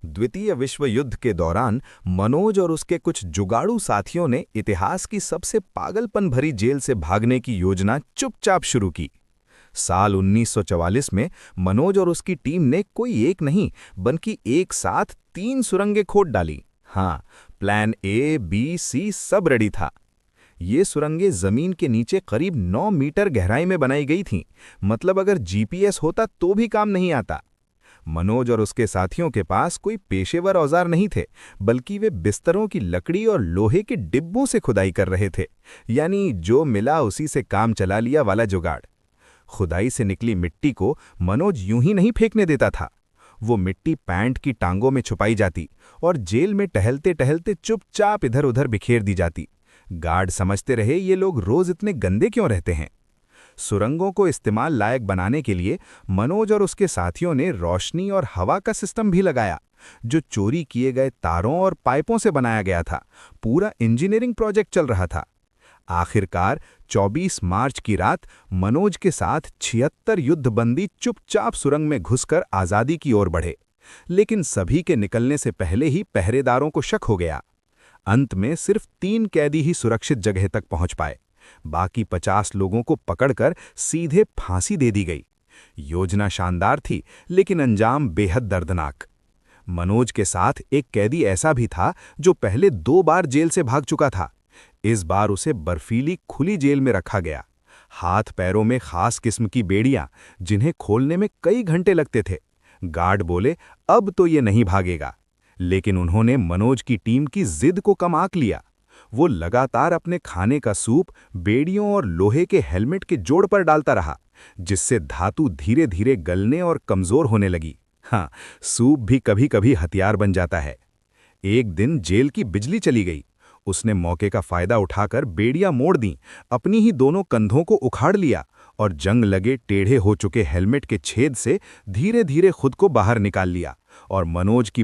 द्वितीय विश्व युद्ध के दौरान मनोज और उसके कुछ जुगाड़ू साथियों ने इतिहास की सबसे पागलपन भरी जेल से भागने की योजना चुपचाप शुरू की। साल 1944 में मनोज और उसकी टीम ने कोई एक नहीं बल्कि एक साथ 3 सुरंगें खोद डाली। हाँ, प्लान ए, बी, सी सब रेडी था। ये सुरंगें जमीन के नीचे करीब 9 मीटर गहराई में बनाई गई थीं। मतलब अगर जीपीएस होता तो भी काम नहीं आता। मनोज और उसके साथियों के पास कोई पेशेवर औजार नहीं थे, बल्कि वे बिस्तरों की लकड़ी और लोहे के डिब्बों से खुदाई कर रहे थे। यानी जो मिला उसी से काम चला लिया वाला जुगाड़। खुदाई से निकली मिट्टी को मनोज यूं ही नहीं फेंकने देता था। वो मिट्टी पैंट की टांगों में छुपाई जाती और जेल में टहलते टहलते चुपचाप इधर उधर बिखेर दी जाती। गार्ड समझते रहे ये लोग रोज इतने गंदे क्यों रहते हैं। सुरंगों को इस्तेमाल लायक बनाने के लिए मनोज और उसके साथियों ने रोशनी और हवा का सिस्टम भी लगाया, जो चोरी किए गए तारों और पाइपों से बनाया गया था। पूरा इंजीनियरिंग प्रोजेक्ट चल रहा था। आखिरकार 24 मार्च की रात मनोज के साथ 76 युद्धबंदी चुपचाप सुरंग में घुसकर आज़ादी की ओर बढ़े। लेकिन सभी के निकलने से पहले ही पहरेदारों को शक हो गया। अंत में सिर्फ 3 कैदी ही सुरक्षित जगह तक पहुंच पाए। बाकी 50 लोगों को पकड़कर सीधे फांसी दे दी गई। योजना शानदार थी, लेकिन अंजाम बेहद दर्दनाक। मनोज के साथ एक कैदी ऐसा भी था जो पहले 2 बार जेल से भाग चुका था। इस बार उसे बर्फीली खुली जेल में रखा गया। हाथ पैरों में खास किस्म की बेड़ियां, जिन्हें खोलने में कई घंटे लगते थे। गार्ड बोले अब तो ये नहीं भागेगा, लेकिन उन्होंने मनोज की टीम की जिद को कम आंक लिया। वो लगातार अपने खाने का सूप बेड़ियों और लोहे के हेलमेट के जोड़ पर डालता रहा, जिससे धातु धीरे धीरे गलने और कमजोर होने लगी। हाँ, सूप भी कभी कभी हथियार बन जाता है। एक दिन जेल की बिजली चली गई। उसने मौके का फायदा उठाकर बेड़ियां मोड़ दी, अपनी ही दोनों कंधों को उखाड़ लिया और जंग लगे टेढ़े हो चुके हेलमेट के छेद से धीरे धीरे खुद को बाहर निकाल लिया और मनोज की